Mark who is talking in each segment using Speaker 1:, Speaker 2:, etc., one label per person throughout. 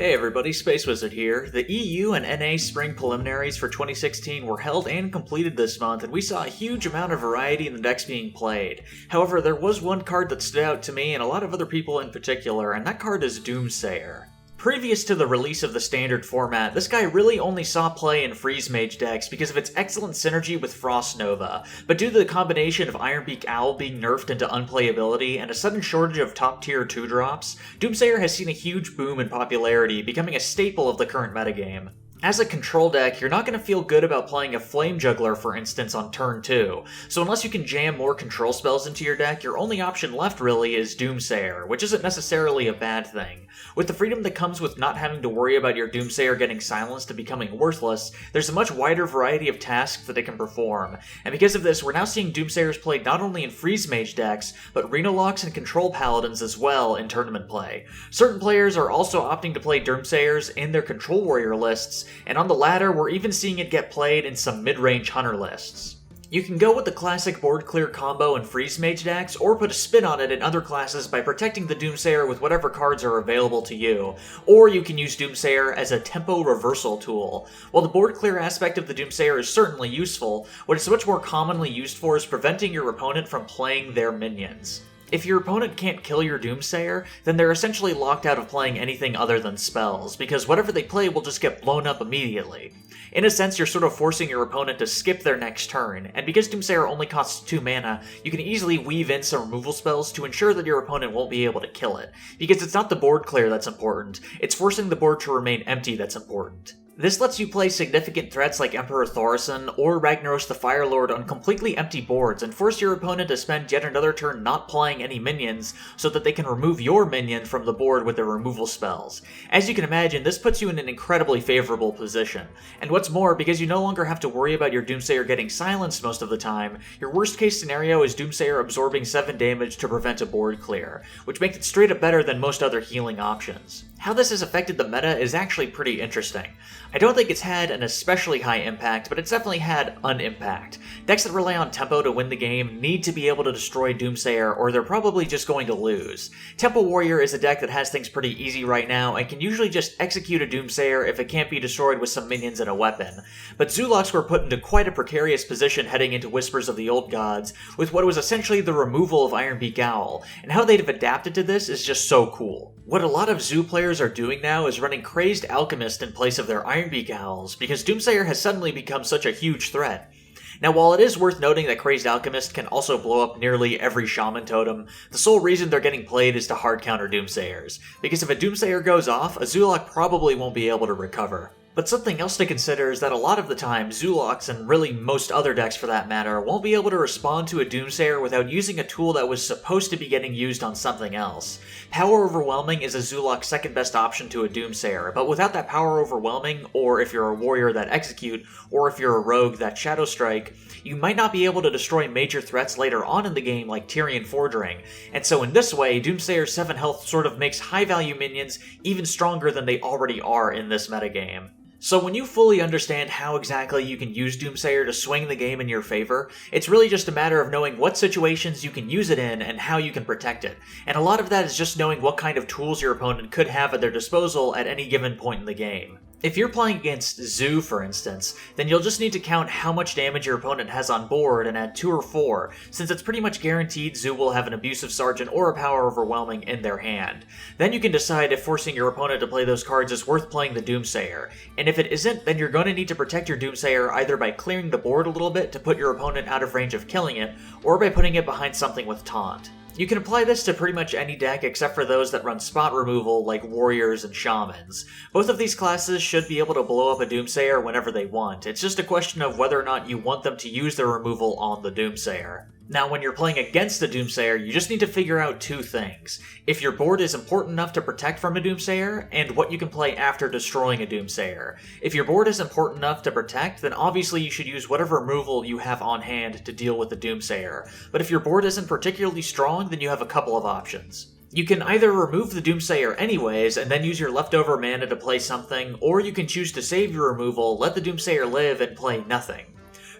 Speaker 1: Hey everybody, Spacewizard here. The EU and NA spring preliminaries for 2016 were held and completed this month, and we saw a huge amount of variety in the decks being played. However, there was one card that stood out to me and a lot of other people in particular, and that card is Doomsayer. Previous to the release of the standard format, this guy really only saw play in Freeze Mage decks because of its excellent synergy with Frost Nova, but due to the combination of Ironbeak Owl being nerfed into unplayability and a sudden shortage of top-tier 2-drops, Doomsayer has seen a huge boom in popularity, becoming a staple of the current metagame. As a control deck, you're not going to feel good about playing a Flame Juggler, for instance, on turn 2, so unless you can jam more control spells into your deck, your only option left really is Doomsayer, which isn't necessarily a bad thing. With the freedom that comes with not having to worry about your Doomsayer getting silenced and becoming worthless, there's a much wider variety of tasks that it can perform, and because of this, we're now seeing Doomsayers played not only in Freeze Mage decks, but Reno-Locks and Control Paladins as well in tournament play. Certain players are also opting to play Doomsayers in their Control Warrior lists, and on the latter, we're even seeing it get played in some mid-range Hunter lists. You can go with the classic board clear combo in Freeze Mage decks, or put a spin on it in other classes by protecting the Doomsayer with whatever cards are available to you, or you can use Doomsayer as a tempo reversal tool. While the board clear aspect of the Doomsayer is certainly useful, what it's much more commonly used for is preventing your opponent from playing their minions. If your opponent can't kill your Doomsayer, then they're essentially locked out of playing anything other than spells, because whatever they play will just get blown up immediately. In a sense, you're sort of forcing your opponent to skip their next turn, and because Doomsayer only costs 2 mana, you can easily weave in some removal spells to ensure that your opponent won't be able to kill it. Because it's not the board clear that's important, it's forcing the board to remain empty that's important. This lets you play significant threats like Emperor Thaurissan or Ragnaros the Firelord on completely empty boards and force your opponent to spend yet another turn not playing any minions so that they can remove your minion from the board with their removal spells. As you can imagine, this puts you in an incredibly favorable position. And what's more, because you no longer have to worry about your Doomsayer getting silenced most of the time, your worst case scenario is Doomsayer absorbing 7 damage to prevent a board clear, which makes it straight up better than most other healing options. How this has affected the meta is actually pretty interesting. I don't think it's had an especially high impact, but it's definitely had an impact. Decks that rely on tempo to win the game need to be able to destroy Doomsayer, or they're probably just going to lose. Tempo Warrior is a deck that has things pretty easy right now, and can usually just execute a Doomsayer if it can't be destroyed with some minions and a weapon. But Zulocks were put into quite a precarious position heading into Whispers of the Old Gods, with what was essentially the removal of Ironbeak Owl, and how they'd have adapted to this is just so cool. What a lot of Zoo players are doing now is running Crazed Alchemist in place of their Ironbeak Owls, because Doomsayer has suddenly become such a huge threat. Now, while it is worth noting that Crazed Alchemist can also blow up nearly every Shaman totem, the sole reason they're getting played is to hard counter Doomsayers, because if a Doomsayer goes off, a Zulok probably won't be able to recover. But something else to consider is that a lot of the time, Zulocks, and really most other decks for that matter, won't be able to respond to a Doomsayer without using a tool that was supposed to be getting used on something else. Power Overwhelming is a Zulok's second best option to a Doomsayer, but without that Power Overwhelming, or if you're a Warrior that Execute, or if you're a Rogue that Shadow Strike, you might not be able to destroy major threats later on in the game like Tyrian Fordring, and so in this way, Doomsayer's 7 health sort of makes high value minions even stronger than they already are in this metagame. So when you fully understand how exactly you can use Doomsayer to swing the game in your favor, it's really just a matter of knowing what situations you can use it in and how you can protect it. And a lot of that is just knowing what kind of tools your opponent could have at their disposal at any given point in the game. If you're playing against Zoo, for instance, then you'll just need to count how much damage your opponent has on board and add 2 or 4, since it's pretty much guaranteed Zoo will have an Abusive Sergeant or a Power Overwhelming in their hand. Then you can decide if forcing your opponent to play those cards is worth playing the Doomsayer, and if it isn't, then you're going to need to protect your Doomsayer either by clearing the board a little bit to put your opponent out of range of killing it, or by putting it behind something with Taunt. You can apply this to pretty much any deck except for those that run spot removal like Warriors and Shamans. Both of these classes should be able to blow up a Doomsayer whenever they want, it's just a question of whether or not you want them to use their removal on the Doomsayer. Now, when you're playing against a Doomsayer, you just need to figure out 2 things. If your board is important enough to protect from a Doomsayer, and what you can play after destroying a Doomsayer. If your board is important enough to protect, then obviously you should use whatever removal you have on hand to deal with the Doomsayer. But if your board isn't particularly strong, then you have a couple of options. You can either remove the Doomsayer anyways, and then use your leftover mana to play something, or you can choose to save your removal, let the Doomsayer live, and play nothing.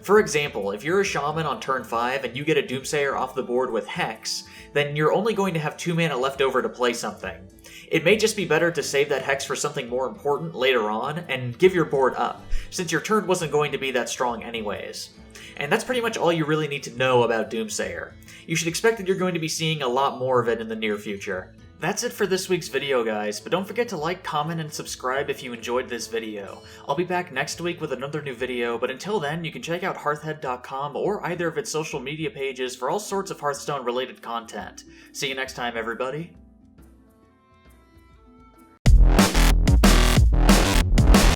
Speaker 1: For example, if you're a Shaman on turn 5 and you get a Doomsayer off the board with Hex, then you're only going to have 2 mana left over to play something. It may just be better to save that hex for something more important later on and give your board up, since your turn wasn't going to be that strong anyways. And that's pretty much all you really need to know about Doomsayer. You should expect that you're going to be seeing a lot more of it in the near future. That's it for this week's video, guys, but don't forget to like, comment, and subscribe if you enjoyed this video. I'll be back next week with another new video, but until then, you can check out Hearthhead.com or either of its social media pages for all sorts of Hearthstone-related content. See you next time, everybody.